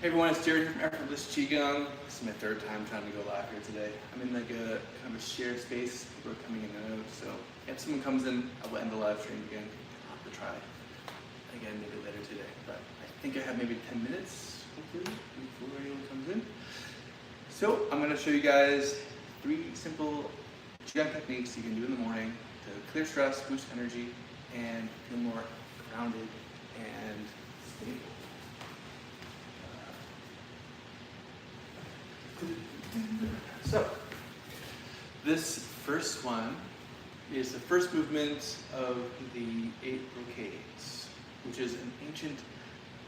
Hey everyone, it's Jared from Effortless Qigong. This is my third time trying to go live here today. I'm in like a kind of a shared space. People are coming in and out, so if someone comes in, I will end the live stream again. I'll have to try again maybe later today. But I think I have maybe 10 minutes, hopefully, before anyone comes in. So I'm going to show you guys 3 simple Qigong techniques you can do in the morning to clear stress, boost energy, and feel more grounded and stable. So, this first one is the first movement of the 8 brocades, which is an ancient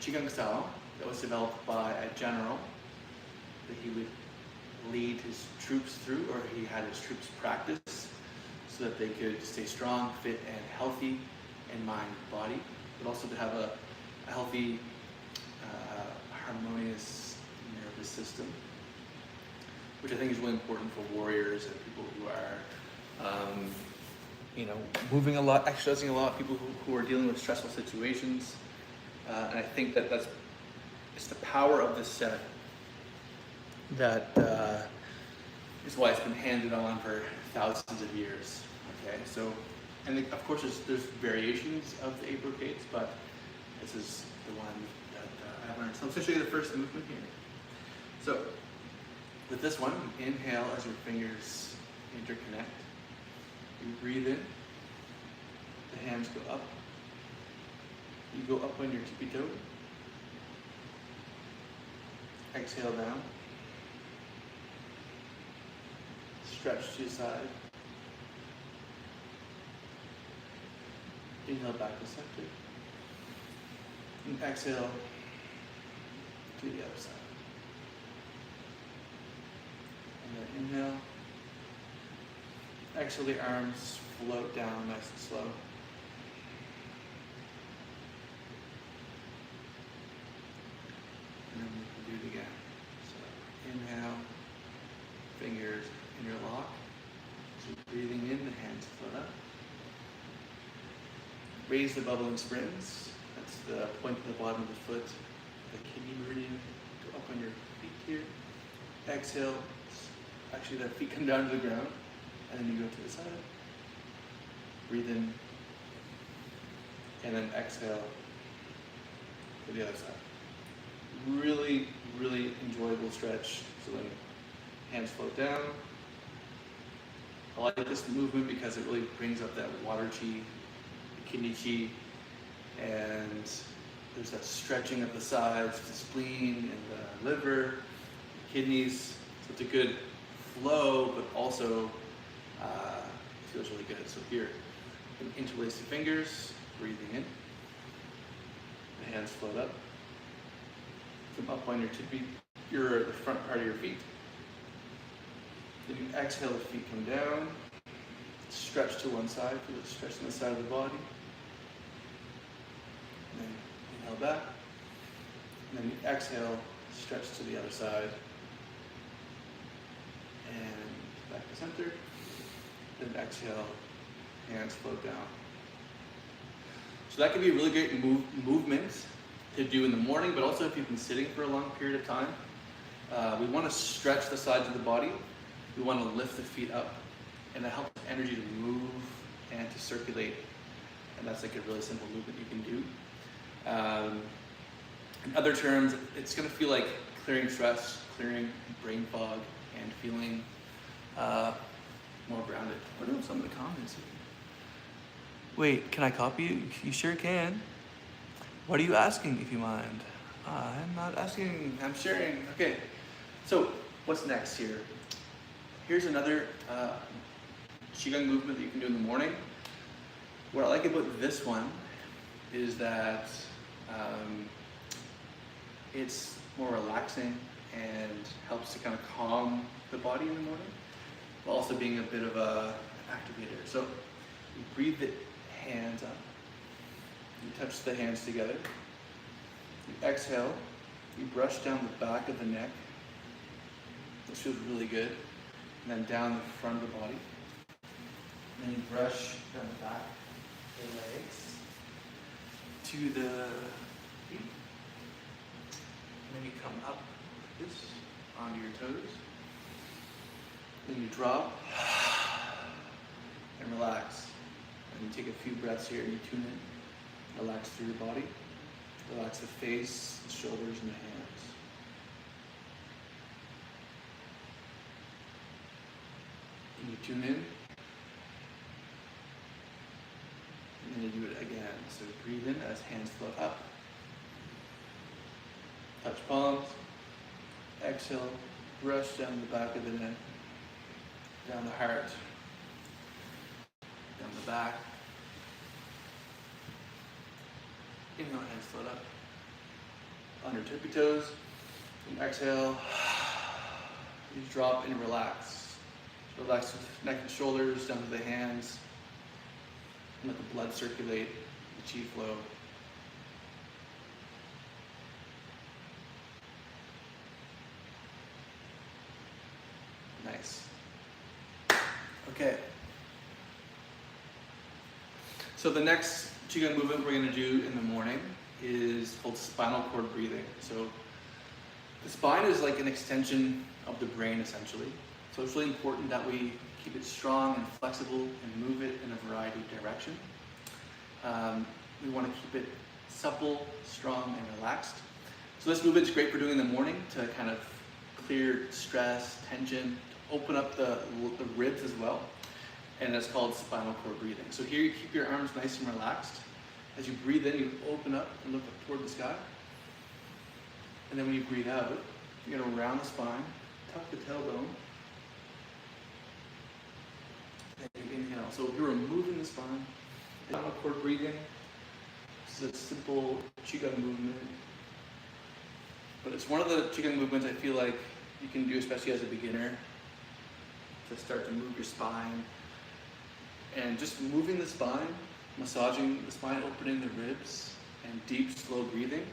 Qigong style that was developed by a general that he would lead his troops through, or he had his troops practice, so that they could stay strong, fit, and healthy in mind and body, but also to have a healthy, harmonious nervous system, which I think is really important for warriors and people who are, moving a lot, exercising a lot, people who are dealing with stressful situations. And I think that it's the power of this set that is why it's been handed on for thousands of years. Okay, so, and of course there's variations of the 8 brocades, but this is the one that I've learned. So I'm going to show you the first movement here. So, with this one, you inhale as your fingers interconnect. You breathe in, the hands go up. You go up on your tippy toe. Exhale down. Stretch to the side. Inhale back to center. And exhale to the other side. And then inhale. Exhale, the arms float down nice and slow. And then we can do it again. So inhale, fingers interlock. So breathing in, the hands float up. Raise the bubbling springs. That's the point at the bottom of the foot. The kidney meridian. Go up on your feet here. Exhale. Actually, the feet come down to the ground, and then you go to the side. Breathe in, and then exhale to the other side. Really, really enjoyable stretch. So then hands float down. I like this movement because it really brings up that water chi, the kidney chi, and there's that stretching of the sides, the spleen and the liver, the kidneys. So it's a good flow, but also feels really good. So here, interlace the fingers, breathing in. The hands float up. Come up on the front part of your feet. Then you exhale, the feet come down. Stretch to one side, feel the stretch on the side of the body. And then inhale back. And then you exhale, stretch to the other side. And back to center. Then exhale, hands float down. So that can be a really great movement to do in the morning, but also if you've been sitting for a long period of time. We want to stretch the sides of the body. We want to lift the feet up, and that helps energy to move and to circulate. And that's like a really simple movement you can do. In other terms, it's going to feel like clearing stress, clearing brain fog, and feeling more grounded. What are some of the comments here? Wait, can I copy you? You sure can. What are you asking, if you mind? I'm not asking, I'm sharing. Okay, so what's next here? Here's another Qigong movement that you can do in the morning. What I like about this one is that it's more relaxing and helps to kind of calm the body in the morning, while also being a bit of an activator. So you breathe the hands up. You touch the hands together. You exhale. You brush down the back of the neck. This feels really good. And then down the front of the body. And then you brush down the back, the legs, to the feet. And then you come up like this, onto your toes. Then you drop and relax. And you take a few breaths here and you tune in. Relax through your body. Relax the face, the shoulders, and the hands. And you tune in. And then you do it again. So breathe in as hands float up. Touch palms. Exhale. Brush down the back of the neck. Down the heart. Down the back. Inhale, hands float up. On your tippy toes. And exhale. You drop and relax. Relax the neck and shoulders down to the hands. And let the blood circulate, the chi flow. Nice. Okay. So the next Qigong movement we're going to do in the morning is called spinal cord breathing. So the spine is like an extension of the brain essentially. So it's really important that we keep it strong and flexible and move it in a variety of direction. We want to keep it supple, strong, and relaxed. So this movement is great for doing in the morning to kind of clear stress, tension, to open up the ribs as well. And it's called spinal cord breathing. So here you keep your arms nice and relaxed. As you breathe in, you open up and look up toward the sky. And then when you breathe out, you're going to round the spine, tuck the tailbone, and you inhale. So you're removing the spine. Spinal cord breathing. This is a simple Qigong movement. But it's one of the Qigong movements I feel like you can do, especially as a beginner, to start to move your spine. And just moving the spine, massaging the spine, opening the ribs, and deep, slow breathing.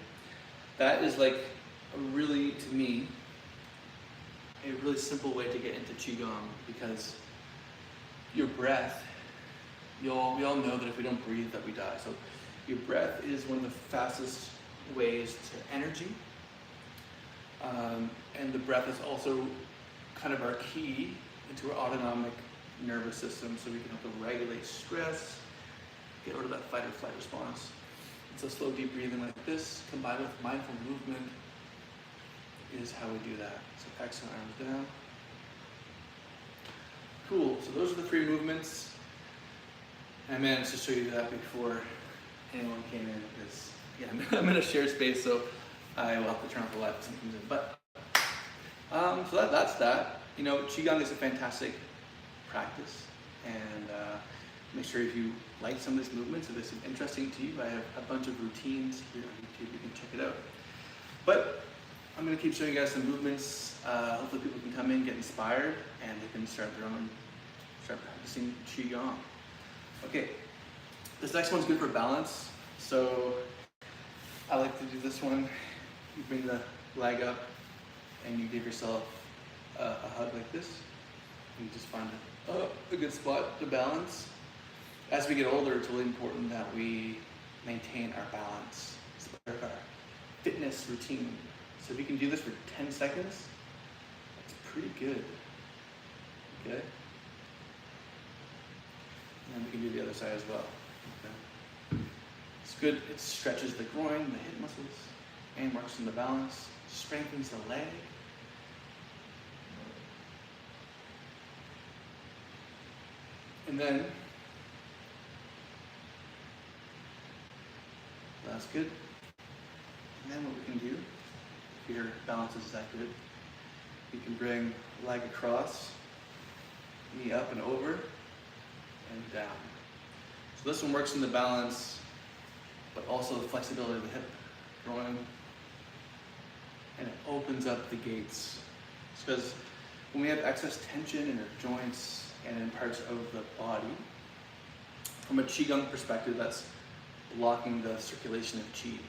That is like a really, to me, a really simple way to get into Qigong, because your breath, we all know that if we don't breathe that we die. So your breath is one of the fastest ways to energy. And the breath is also kind of our key into our autonomic nervous system, so we can help to regulate stress, get rid of that fight or flight response. And so slow, deep breathing like this, combined with mindful movement, is how we do that. So exhale, arms down. Cool, so those are the 3 movements. I managed to show you that before anyone came in, because yeah, I'm in a shared space, so I will have to turn off the light if someone comes in. But so that's that. You know, Qigong is a fantastic practice, and make sure if you like some of these movements, if this is interesting to you, I have a bunch of routines here on YouTube. You can check it out. But I'm going to keep showing you guys some movements. Hopefully people can come in, get inspired, and they can start practicing Qigong. Okay, this next one's good for balance. So I like to do this one. You bring the leg up and you give yourself a hug like this. You just find a good spot to balance. As we get older, it's really important that we maintain our balance. It's part of our fitness routine. So if you can do this for 10 seconds, that's pretty good. Okay? And then we can do the other side as well. Okay? It's good. It stretches the groin, the hip muscles, and works on the balance, strengthens the leg. And then, that's good. And then what we can do, if your balance is that good, you can bring leg across, knee up and over, and down. So this one works in the balance, but also the flexibility of the hip, groin, and it opens up the gates. Because when we have excess tension in our joints and in parts of the body, from a Qigong perspective, that's blocking the circulation of Qi.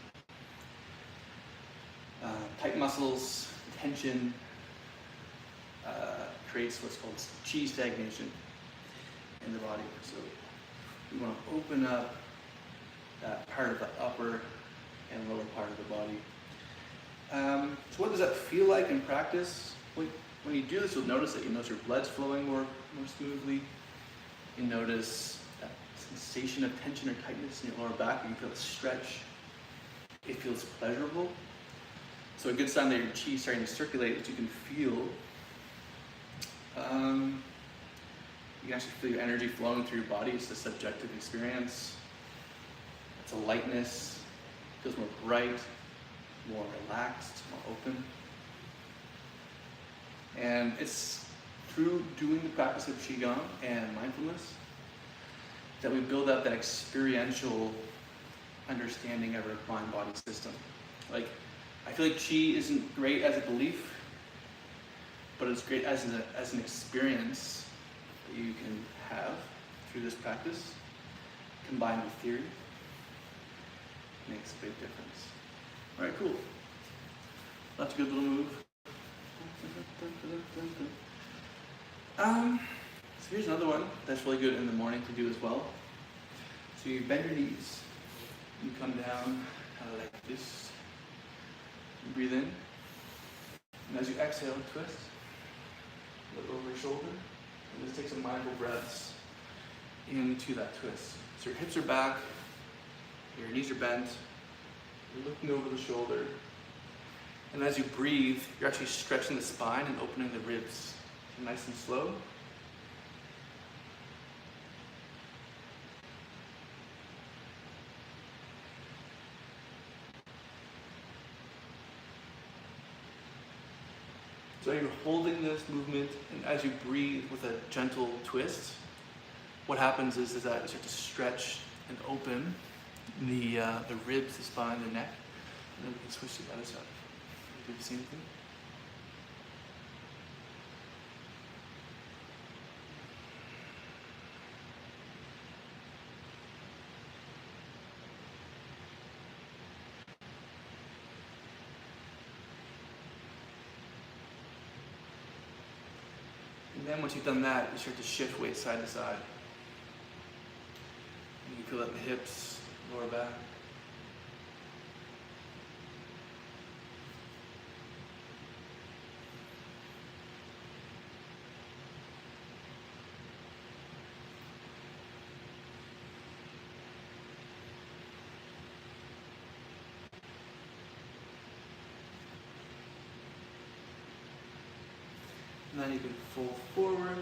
Tight muscles, tension, creates what's called Qi stagnation in the body. So we want to open up that part of the upper and lower part of the body. So what does that feel like in practice? When you do this, you'll notice that your blood's flowing more smoothly. You notice that sensation of tension or tightness in your lower back. You can feel a stretch. It feels pleasurable. So a good sign that your chi is starting to circulate is you can feel, you can actually feel your energy flowing through your body. It's a subjective experience. It's a lightness. It feels more bright, more relaxed, more open. And it's through doing the practice of Qigong and mindfulness that we build up that experiential understanding of our mind-body system. Like, I feel like Qi isn't great as a belief, but it's great as an experience that you can have through this practice, combined with theory. Makes a big difference. All right, cool. That's a good little move. So here's another one that's really good in the morning to do as well. So you bend your knees, you come down like this, you breathe in, and as you exhale, twist, look over your shoulder, and just take some mindful breaths into that twist. So your hips are back, your knees are bent, you're looking over the shoulder, and as you breathe, you're actually stretching the spine and opening the ribs. So nice and slow. So you're holding this movement, and as you breathe with a gentle twist, what happens is that you start to stretch and open the ribs, the spine, the neck, and then we can switch to the other side. Do the same thing. And then once you've done that, you start to shift weight side to side. And you feel that in the hips, lower back. And then you can fold forward,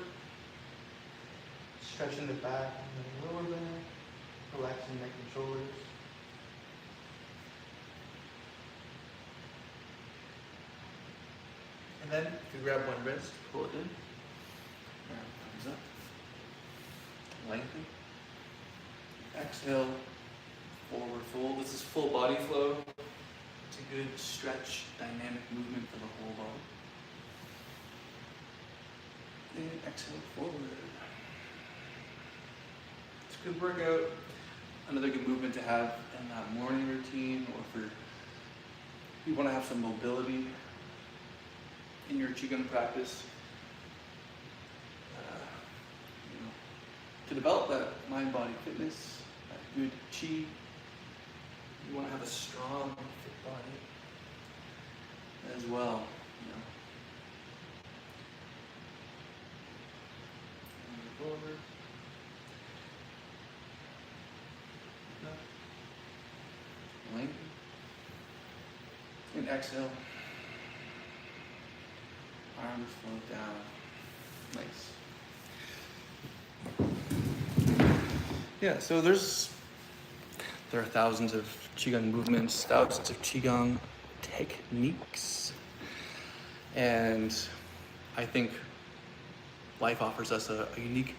stretching the back and the lower back, relaxing neck and shoulders. And then if you grab one wrist, pull it in, arm comes up, lengthen, exhale, forward fold. This is full body flow. It's a good stretch, dynamic movement for the whole body. And exhale forward. It's a good workout. Another good movement to have in that morning routine, or for you want to have some mobility in your Qigong practice. To develop that mind-body fitness, that good Qi, you want to have a strong, fit body as well. Forward. Up. Lengthen. And exhale. Arms float down. Nice. Yeah, so there are thousands of Qigong movements, thousands of Qigong techniques. And I think life offers us a unique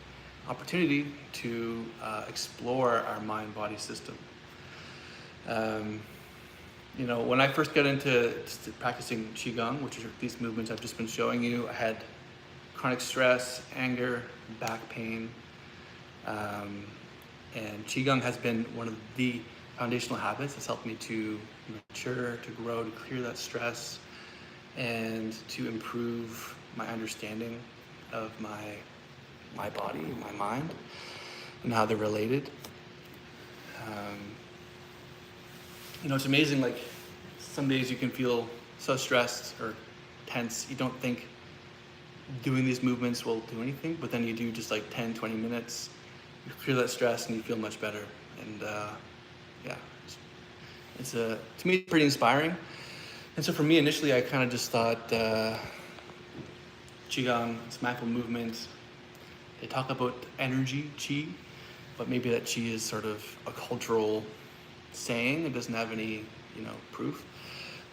opportunity to explore our mind-body system. When I first got into practicing Qigong, which are these movements I've just been showing you, I had chronic stress, anger, back pain, and Qigong has been one of the foundational habits that's helped me to mature, to grow, to clear that stress, and to improve my understanding of my body, my mind, and how they're related. It's amazing, like some days you can feel so stressed or tense, you don't think doing these movements will do anything, but then you do just like 10, 20 minutes, you clear that stress and you feel much better. And yeah, to me, it's pretty inspiring. And so for me, initially, I kind of just thought Qigong, it's mindful movement. They talk about energy, Qi, but maybe that Qi is sort of a cultural saying. It doesn't have any, proof.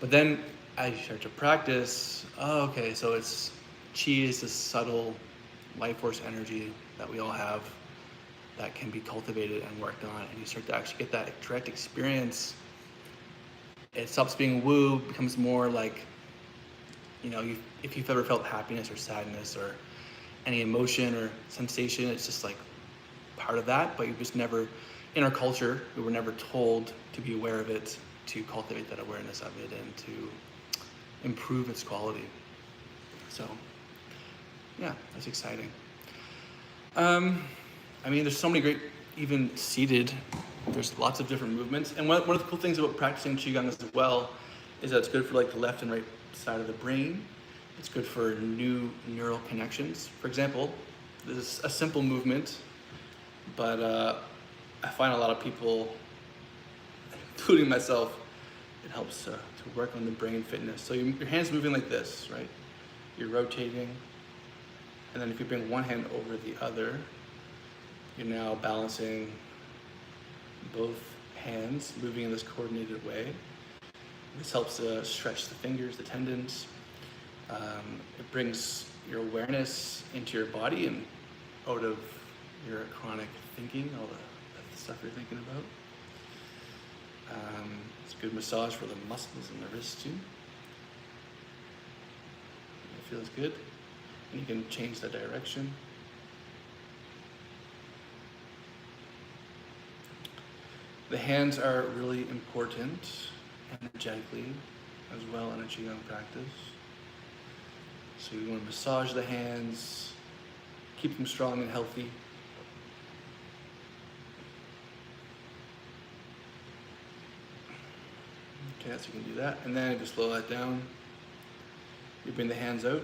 But then as you start to practice, okay, so Qi is this subtle life force energy that we all have that can be cultivated and worked on, and you start to actually get that direct experience. It stops being woo, becomes more like, if you've ever felt happiness or sadness or any emotion or sensation, it's just like part of that, but you just never, in our culture, we were never told to be aware of it, to cultivate that awareness of it, and to improve its quality. So, yeah, that's exciting. There's so many great, even seated, there's lots of different movements. And one of the cool things about practicing Qigong as well is that it's good for like the left and right side of the brain. It's good for new neural connections. For example, this is a simple movement, but I find a lot of people, including myself, it helps to work on the brain fitness. So your hand's moving like this, right? You're rotating, and then if you bring one hand over the other, you're now balancing both hands, moving in this coordinated way. This helps to stretch the fingers, the tendons. It brings your awareness into your body and out of your chronic thinking, all the stuff you're thinking about. It's a good massage for the muscles and the wrists too. It feels good. And you can change the direction. The hands are really important energetically as well in a Qigong practice. So you want to massage the hands, keep them strong and healthy. Okay, so you can do that. And then just slow that down. You bring the hands out.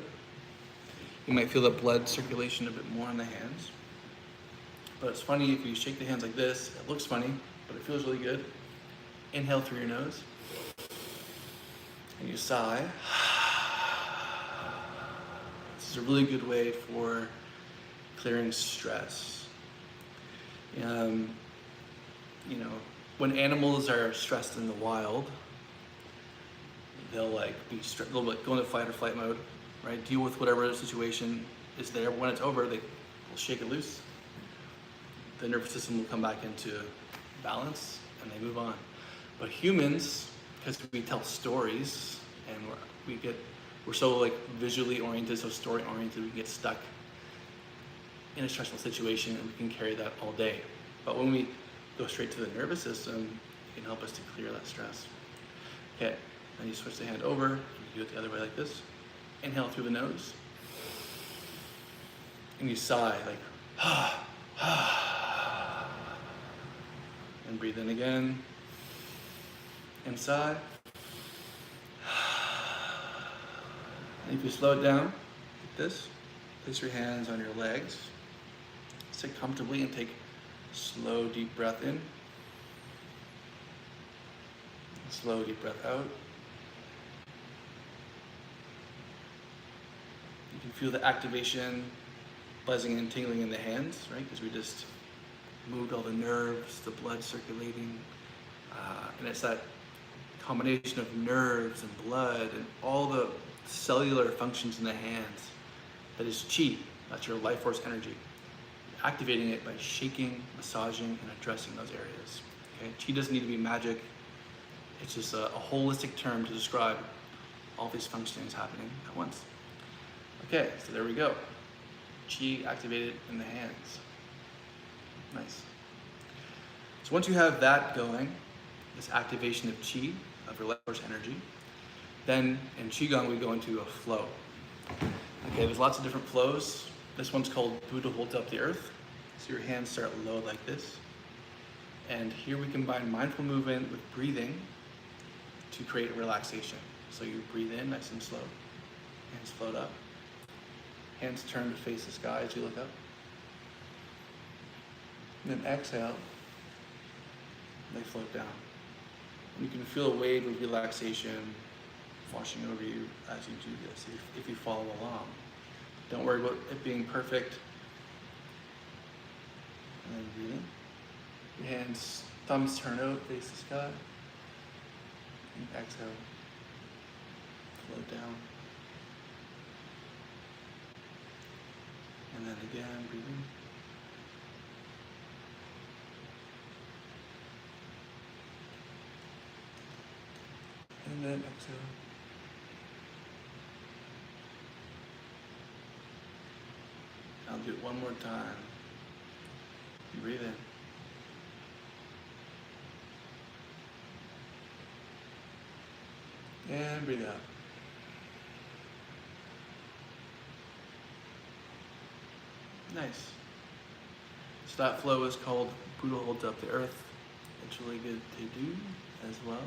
You might feel the blood circulation a bit more on the hands. But it's funny, if you shake the hands like this, it looks funny, but it feels really good. Inhale through your nose. And you sigh. This is a really good way for clearing stress. When animals are stressed in the wild, they'll they'll go into fight or flight mode, right? Deal with whatever situation is there. But when it's over, they'll shake it loose. The nervous system will come back into balance and they move on. But humans, because we tell stories and we're so visually oriented, so story oriented, we get stuck in a stressful situation and we can carry that all day. But when we go straight to the nervous system, it can help us to clear that stress. Okay, then you switch the hand over, you do it the other way like this. Inhale through the nose. And you sigh, and breathe in again. And sigh. And if you slow it down, like this, place your hands on your legs. Sit comfortably and take slow, deep breath in. Slow, deep breath out. You can feel the activation, buzzing and tingling in the hands, right? Because we just moved all the nerves, the blood circulating. And it's that combination of nerves and blood and all the cellular functions in the hands that is Qi. That's your life force energy. Activating it by shaking, massaging, and addressing those areas. Okay? Qi doesn't need to be magic. It's just a holistic term to describe all these functions happening at once. Okay, so there we go. Qi activated in the hands. Nice. So once you have that going, this activation of Qi, of your life force energy, then in Qigong we go into a flow. Okay, there's lots of different flows. This one's called Buddha holds up the earth. So your hands start low like this. And here we combine mindful movement with breathing to create a relaxation. So you breathe in nice and slow. Hands float up. Hands turn to face the sky as you look up. And then exhale. They float down. And you can feel a wave of relaxation washing over you as you do this, if you follow along. Don't worry about it being perfect. And then breathe in. Your hands, thumbs turn out, face the sky. And exhale. Float down. And then again, breathe in. And then exhale. I'll do it one more time. Breathe in. And breathe out. Nice. So that flow is called Buddha holds up the earth. It's really good to do as well.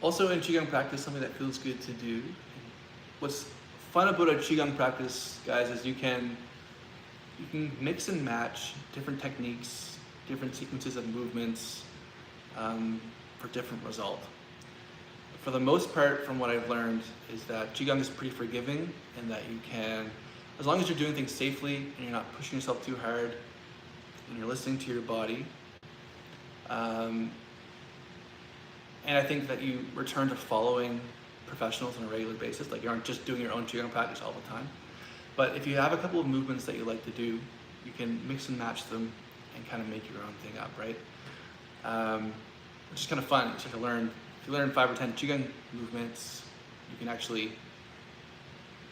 Also in Qigong practice, something that feels good to do. What's fun about a Qigong practice, guys, is you can mix and match different techniques, different sequences of movements for different result. For the most part, from what I've learned, is that Qigong is pretty forgiving and that you can, as long as you're doing things safely and you're not pushing yourself too hard and you're listening to your body, and I think that you return to following professionals on a regular basis, like you aren't just doing your own Qigong practice all the time. But if you have a couple of movements that you like to do, you can mix and match them and kind of make your own thing up, right? Which is kind of fun. It's like if you learn 5 or 10 Qigong movements, you can actually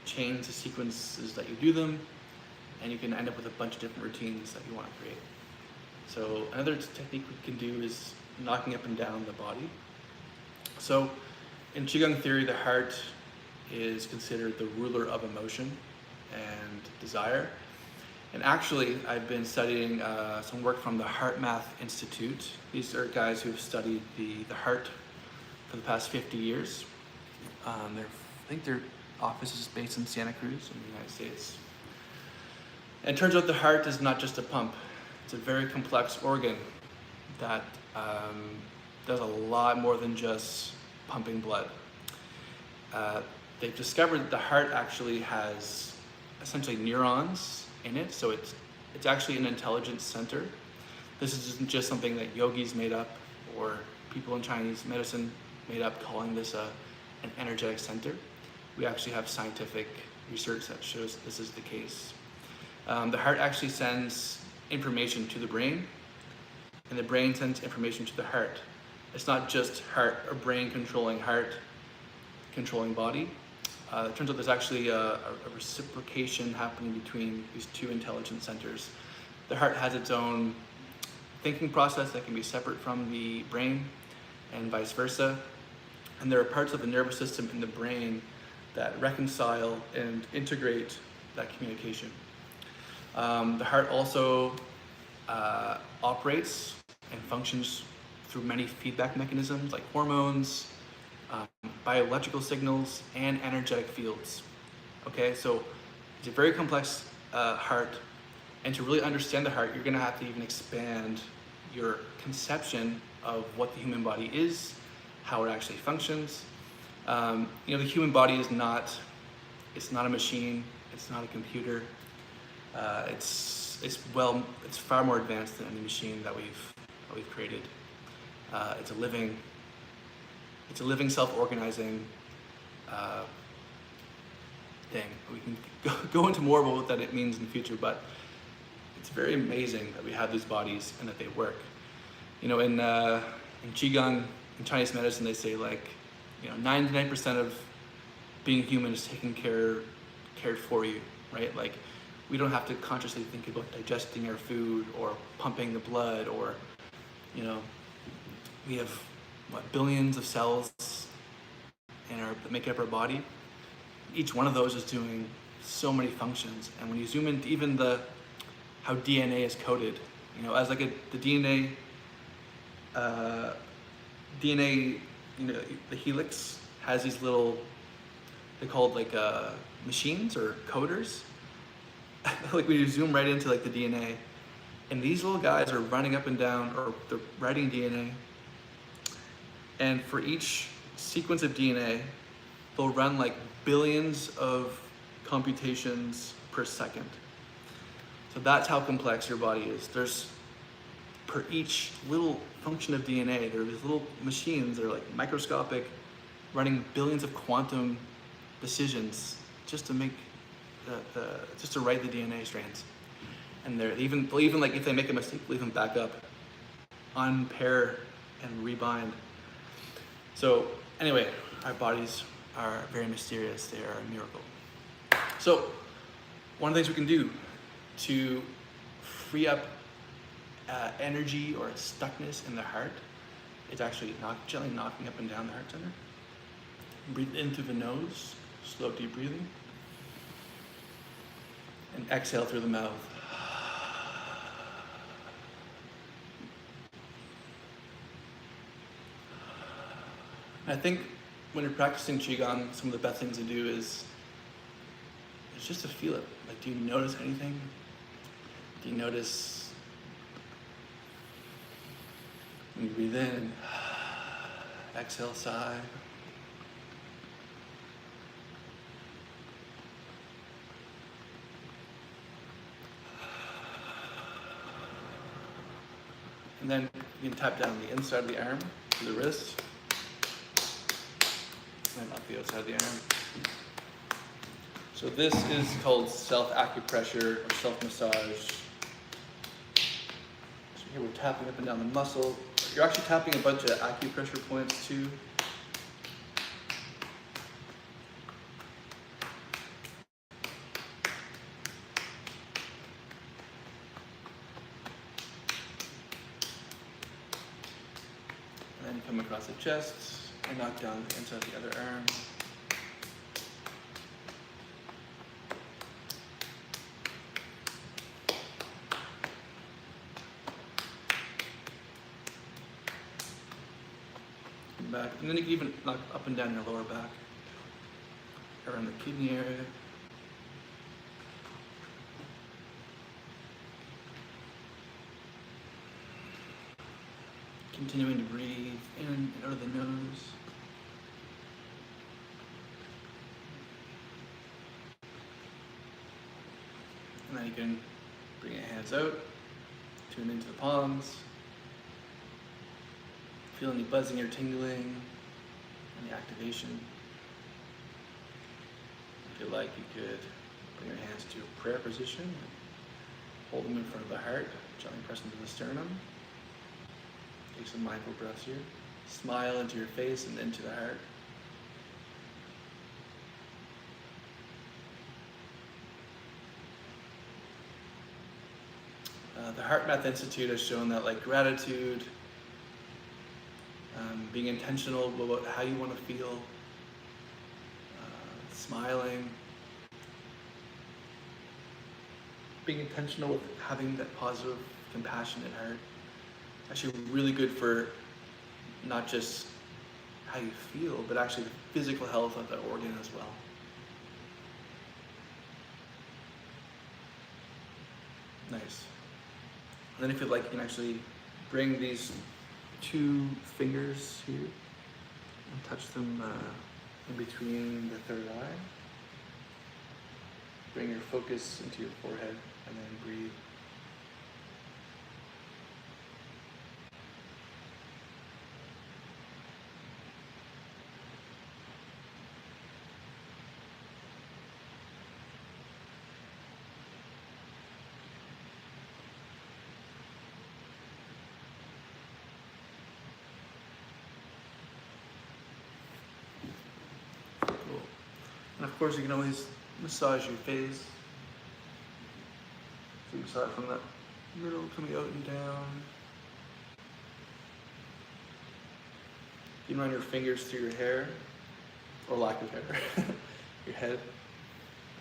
change the sequences that you do them, and you can end up with a bunch of different routines that you want to create. So another technique we can do is knocking up and down the body. So in Qigong theory, the heart is considered the ruler of emotion and desire. And actually, I've been studying some work from the Heart Math Institute. These are guys who've studied the heart for the past 50 years. I think their office is based in Santa Cruz in the United States. And it turns out the heart is not just a pump. It's a very complex organ that does a lot more than just pumping blood. They've discovered that the heart actually has essentially neurons in it, so it's actually an intelligence center. This isn't just something that yogis made up or people in Chinese medicine made up calling this an energetic center. We actually have scientific research that shows this is the case. The heart actually sends information to the brain, and the brain sends information to the heart. It's not just heart or brain controlling heart, controlling body. It turns out there's actually a reciprocation happening between these two intelligence centers. The heart has its own thinking process that can be separate from the brain and vice versa. And there are parts of the nervous system in the brain that reconcile and integrate that communication. The heart also operates and functions through many feedback mechanisms like hormones, biological signals, and energetic fields. Okay, so it's a very complex heart, and to really understand the heart, you're gonna have to even expand your conception of what the human body is, how it actually functions. The human body is not a machine, it's not a computer. It's far more advanced than any machine that we've created. It's a living, self-organizing thing. We can go into more about what that it means in the future, but it's very amazing that we have these bodies and that they work. In Qigong, in Chinese medicine, they say 99% of being human is cared for you, right? Like, we don't have to consciously think about digesting our food or pumping the blood, or, we have billions of cells that make up our body. Each one of those is doing so many functions. And when you zoom into even how DNA is coded, as the DNA DNA, the helix has these little, they're called like machines or coders. Like when you zoom right into like the DNA, and these little guys are running up and down, or they're writing DNA. And for each sequence of DNA, they'll run like billions of computations per second. So that's how complex your body is. There's, per each little function of DNA, there are these little machines that are like microscopic, running billions of quantum decisions just to make just to write the DNA strands. And they'll even like if they make a mistake, they'll even back up, unpair, and rebind. So anyway, our bodies are very mysterious. They are a miracle. So one of the things we can do to free up energy or stuckness in the heart is actually gently knocking up and down the heart center. Breathe in through the nose, slow deep breathing. And exhale through the mouth. I think when you're practicing Qigong, some of the best things to do is just to feel it. Like, do you notice anything? Do you notice when you breathe in, exhale, sigh? And then you can tap down the inside of the arm to the wrist, and not the outside of the arm. So this is called self-acupressure or self-massage. So here we're tapping up and down the muscle. You're actually tapping a bunch of acupressure points too. And then come across the chest and knock down the inside of the other arm. Back. And then you can even knock up and down your lower back, around the kidney area. Continuing to breathe in and out of the nose. And then you can bring your hands out, tune into the palms. Feel any buzzing or tingling, any activation. If you like, you could bring your hands to a prayer position, hold them in front of the heart, gently press into the sternum. Take some mindful breaths here. Smile into your face and into the heart. The Heart Math Institute has shown that like gratitude, being intentional about how you want to feel, smiling, being intentional with having that positive, compassionate heart. Actually really good for not just how you feel, but actually the physical health of the organ as well. Nice. And then if you'd like, you can actually bring these 2 fingers here and touch them in between the third eye. Bring your focus into your forehead and then breathe. And of course, you can always massage your face. So you start from the middle, coming out and down. You can run your fingers through your hair, or lack of hair, your head,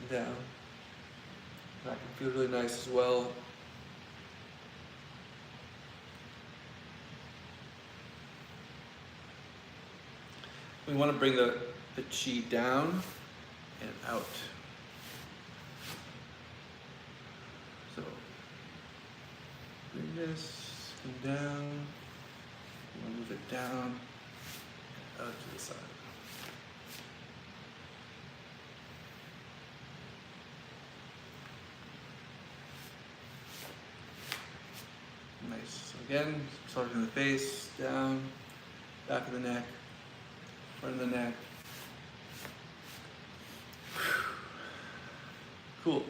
and down. That can feel really nice as well. Nice. And We want to bring the chi down and out. So bring this down, we'll move it down, out to the side. Nice. So again, massaging the face, down, back of the neck, front of the neck. Cool.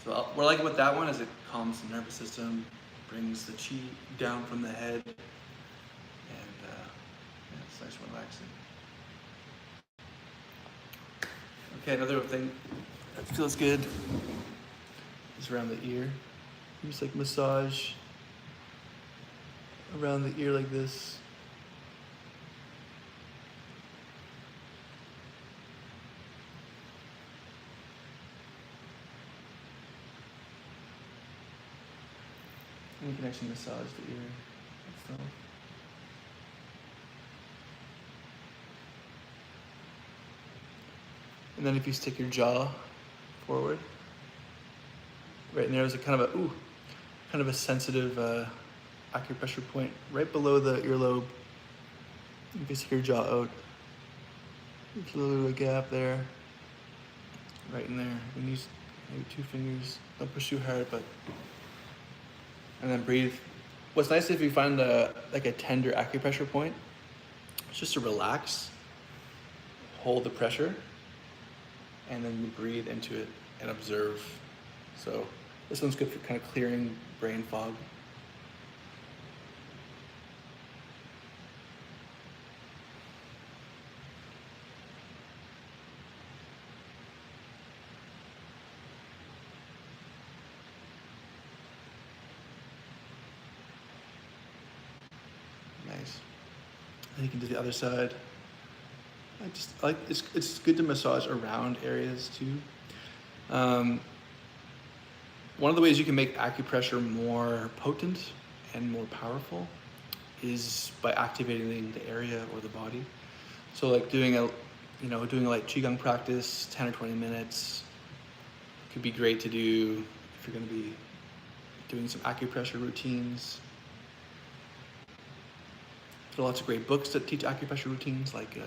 So what I like about that one is it calms the nervous system, brings the chi down from the head, and yeah, it's nice and relaxing. Okay, another thing that feels good is around the ear. Just like massage around the ear like this. And you can actually massage the ear itself. And then if you stick your jaw forward, right in there is a kind of a sensitive acupressure point right below the earlobe. You can stick your jaw out. There's a little bit of a gap there. Right in there. You can use maybe 2 fingers. Don't push too hard, but and then breathe. What's nice if you find like a tender acupressure point, it's just to relax, hold the pressure, and then you breathe into it and observe. So this one's good for kind of clearing brain fog. Nice. And you can do the other side. I like it's good to massage around areas too. One of the ways you can make acupressure more potent and more powerful is by activating the area or the body. So like doing a light Qigong practice, 10 or 20 minutes, could be great to do if you're going to be doing some acupressure routines. There are lots of great books that teach acupressure routines, like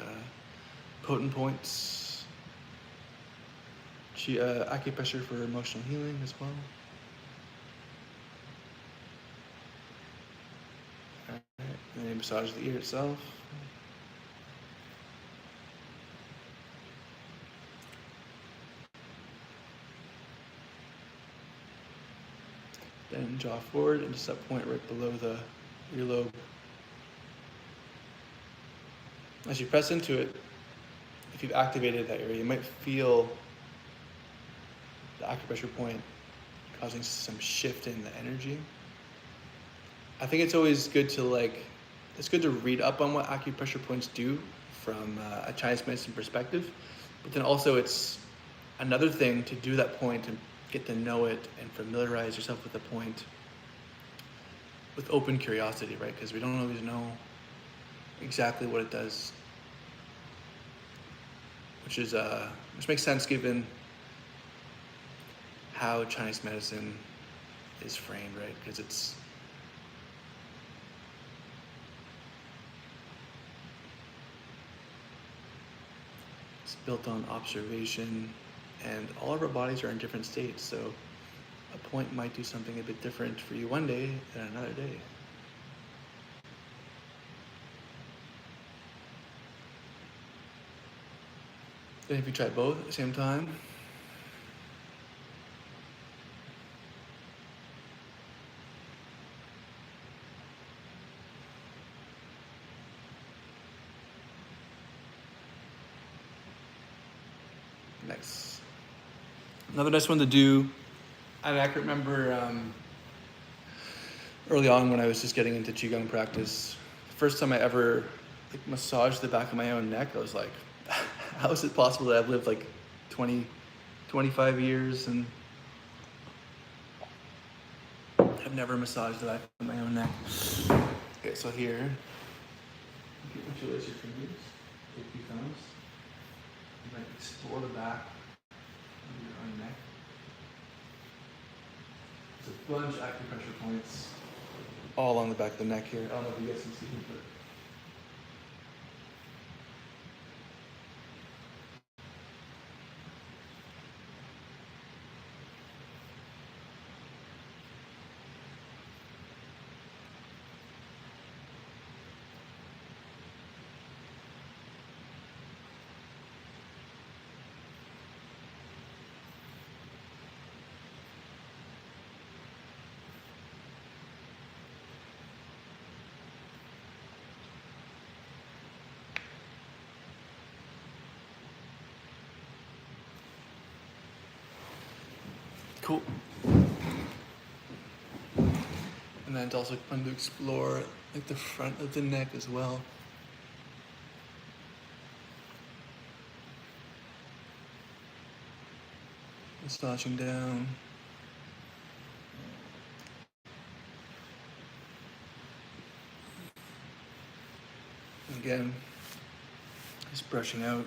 Potent Points, acupressure for emotional healing as well. Alright, and then massage the ear itself. Then jaw forward and just that point right below the earlobe. As you press into it, if you've activated that area, you might feel the acupressure point causing some shift in the energy. I think it's always good to it's good to read up on what acupressure points do from a Chinese medicine perspective, but then also it's another thing to do that point and get to know it and familiarize yourself with the point with open curiosity, right? Because we don't always know exactly what it does, which makes sense given how Chinese medicine is framed, right? Because it's built on observation, and all of our bodies are in different states, so a point might do something a bit different for you one day than another day. Then if you try both at the same time, nice. Another nice one to do, I can remember early on when I was just getting into Qigong practice, the first time I ever massaged the back of my own neck, I was like, how is it possible that I've lived 25 years and I've never massaged the back of my own neck? Okay, so here, you can interlace your fingers take a few thumbs. You might explore the back of your own neck. There's a bunch of acupressure points all on the back of the neck here. I don't know if you guys can see them, but cool. And then it's also fun to explore like the front of the neck as well. Massaging down. Again, just brushing out.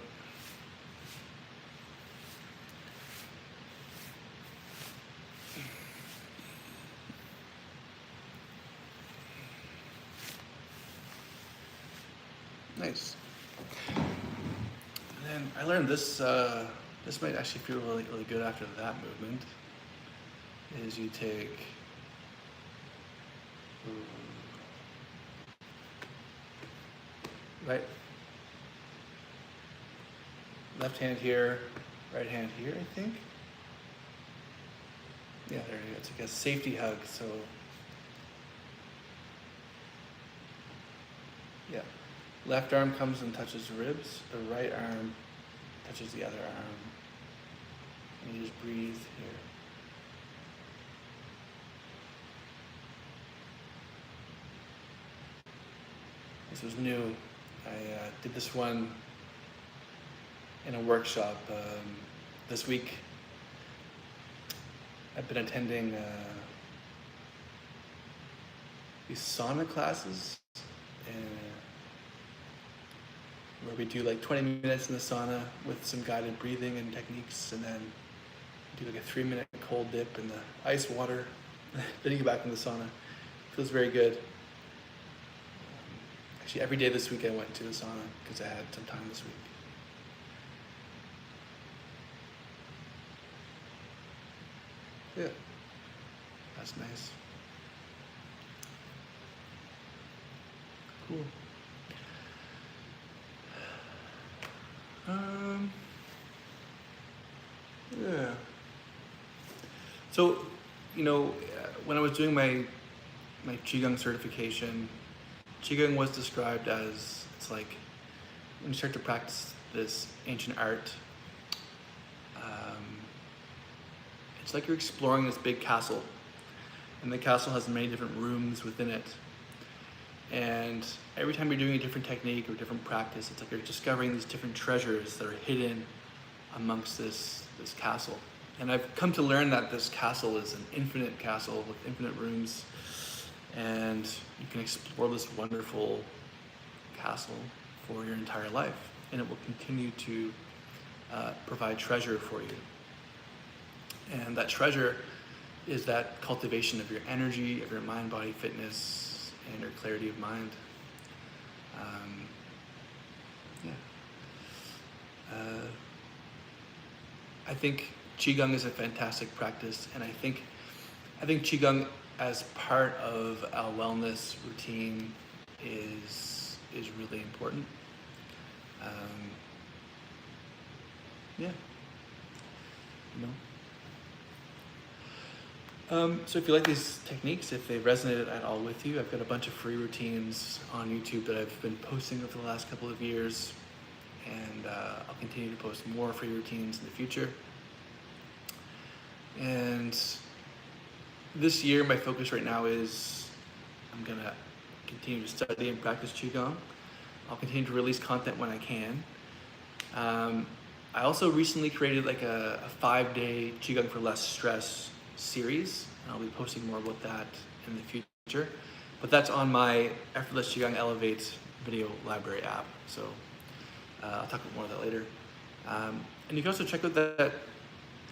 Nice. And then I learned this, this might actually feel really, really good after that movement, is you take, right, left hand here, right hand here, I think. Yeah, there you go. It's like a safety hug, so. Yeah. Left arm comes and touches the ribs. The right arm touches the other arm. And you just breathe here. This was new. I did this one in a workshop this week. I've been attending these sauna classes, where we do like 20 minutes in the sauna with some guided breathing and techniques, and then do like a 3-minute cold dip in the ice water. Then you go back in the sauna. Feels very good. Actually, every day this week I went to the sauna because I had some time this week. Yeah, that's nice. Cool. Yeah. So, you know, when I was doing my Qigong certification, Qigong was described as, it's like when you start to practice this ancient art, it's like you're exploring this big castle, and the castle has many different rooms within it. And every time you're doing a different technique or different practice, it's like you're discovering these different treasures that are hidden amongst this castle. And I've come to learn that this castle is an infinite castle with infinite rooms, and you can explore this wonderful castle for your entire life, and it will continue to provide treasure for you. And that treasure is that cultivation of your energy, of your mind, body, fitness, and your clarity of mind. I think Qigong is a fantastic practice, and I think Qigong as part of our wellness routine is really important. Yeah, you know. So if you like these techniques, if they resonated at all with you, I've got a bunch of free routines on YouTube that I've been posting over the last couple of years, and I'll continue to post more free routines in the future. And this year, my focus right now is I'm gonna continue to study and practice Qigong. I'll continue to release content when I can. I also recently created like a 5-day Qigong for less stress series, and I'll be posting more about that in the future. But that's on my Effortless Qigong Elevate video library app. So I'll talk about more of that later. And you can also check out that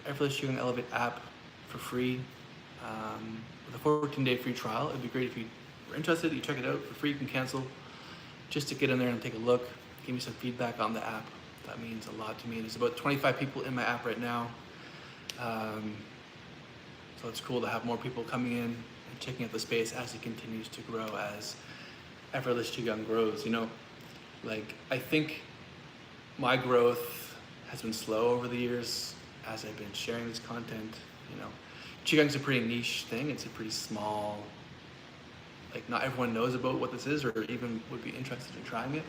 Effortless Qigong Elevate app for free with a 14-day free trial. It'd be great if you were interested. You check it out for free. You can cancel just to get in there and take a look. Give me some feedback on the app. That means a lot to me. There's about 25 people in my app right now. So it's cool to have more people coming in and checking out the space as it continues to grow, as Effortless Qigong grows. You know, like, I think my growth has been slow over the years as I've been sharing this content. You know, Qigong's a pretty niche thing. It's a pretty small, like, not everyone knows about what this is or even would be interested in trying it.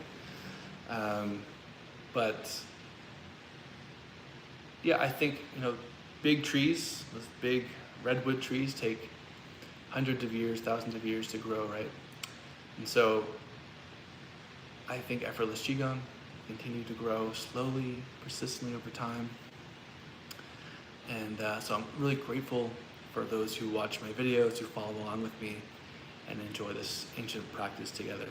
But yeah, I think, you know, big trees, those big redwood trees, take hundreds of years, thousands of years to grow, right? And so I think Effortless Qigong continue to grow slowly, persistently over time. And so I'm really grateful for those who watch my videos, who follow along with me and enjoy this ancient practice together.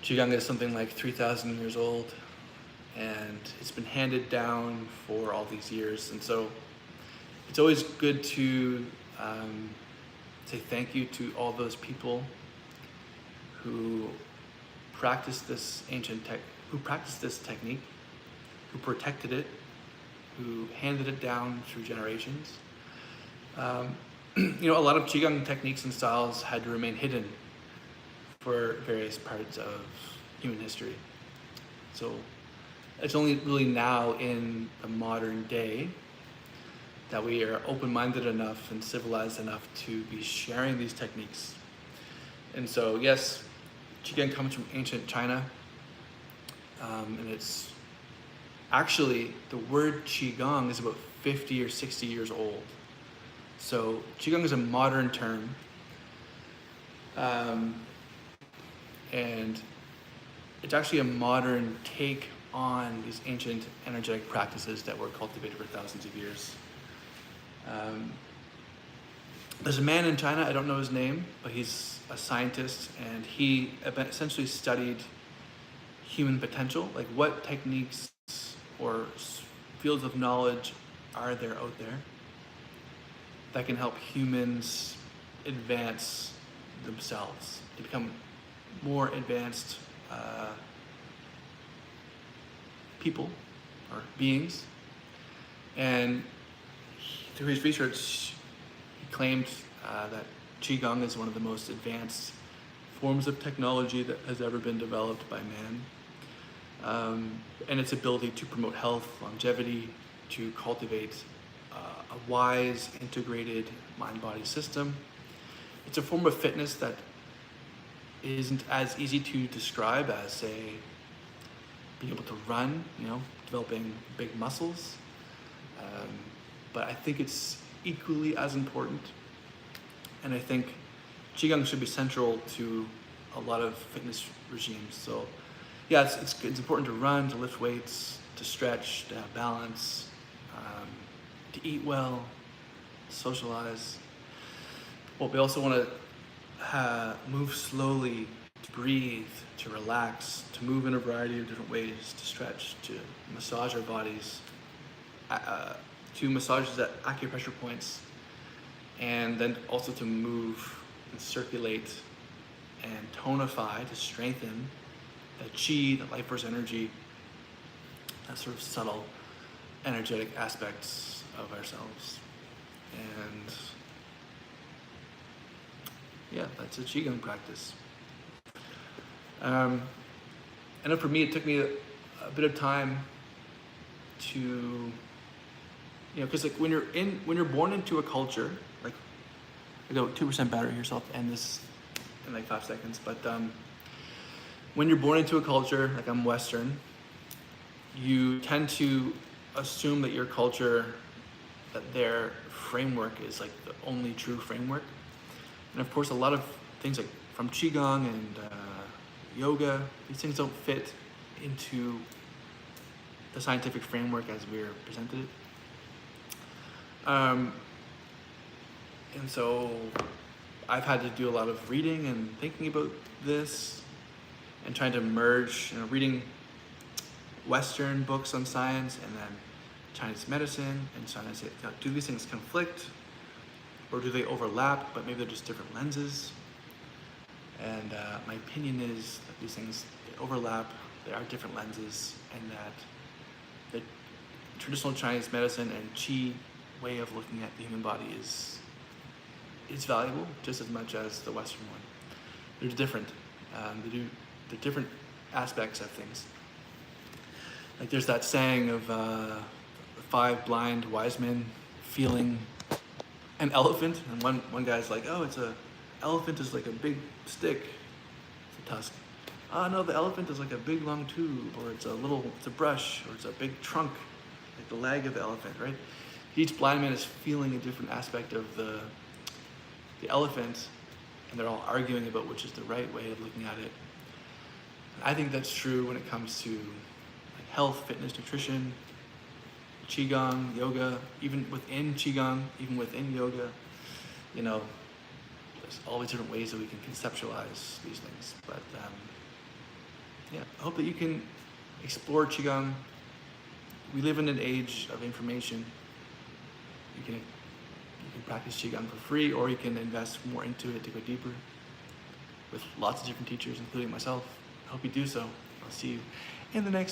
Qigong is something like 3,000 years old, and it's been handed down for all these years. And so it's always good to say thank you to all those people who practiced this technique, who protected it, who handed it down through generations. You know, a lot of Qigong techniques and styles had to remain hidden for various parts of human history. So it's only really now in the modern day that we are open-minded enough and civilized enough to be sharing these techniques. And so, yes, Qigong comes from ancient China, and it's actually, the word Qigong is about 50 or 60 years old. So Qigong is a modern term, and it's actually a modern take on these ancient energetic practices that were cultivated for thousands of years. There's a man in China, I don't know his name, but he's a scientist, and he essentially studied human potential, like what techniques or fields of knowledge are there out there that can help humans advance themselves, to become more advanced people or beings. And through his research, he claimed that Qigong is one of the most advanced forms of technology that has ever been developed by man. And its ability to promote health, longevity, to cultivate a wise, integrated mind-body system. It's a form of fitness that isn't as easy to describe as, say, being able to run, you know, developing big muscles. But I think it's equally as important. And I think Qigong should be central to a lot of fitness regimes. So yeah, it's important to run, to lift weights, to stretch, to have balance, to eat well, to socialize. But we also want to move slowly, to breathe, to relax, to move in a variety of different ways, to stretch, to massage our bodies, to massages at acupressure points, and then also to move and circulate and tonify, to strengthen that chi, that life force energy, that sort of subtle energetic aspects of ourselves. And yeah, that's a Qigong practice. I know for me, it took me a bit of time to, you know, because like when you're born into a culture, like, I got 2% battery here, so I'll end this in like 5 seconds. But when you're born into a culture, like I'm Western, you tend to assume that your culture, that their framework is like the only true framework. And of course, a lot of things like from Qigong and yoga, these things don't fit into the scientific framework as we're presented it. And so I've had to do a lot of reading and thinking about this and trying to merge, you know, reading Western books on science and then Chinese medicine, and trying to say, do these things conflict, or do they overlap, but maybe they're just different lenses? And my opinion is that these things overlap, they are different lenses, and that the traditional Chinese medicine and Qi way of looking at the human body is valuable just as much as the Western one. They're different. They're different aspects of things. Like there's that saying of the 5 blind wise men feeling an elephant, and one guy's like, oh, elephant is like a big stick, it's a tusk. Oh no, the elephant is like a big long tube, or it's a brush, or it's a big trunk, like the leg of the elephant, right? Each blind man is feeling a different aspect of the elephant, and they're all arguing about which is the right way of looking at it. And I think that's true when it comes to like health, fitness, nutrition, Qigong, yoga, even within Qigong, even within yoga, there's all these different ways that we can conceptualize these things. But yeah, I hope that you can explore Qigong. We live in an age of information. You can practice Qigong for free, or you can invest more into it to go deeper with lots of different teachers, including myself. I hope you do so. I'll see you in the next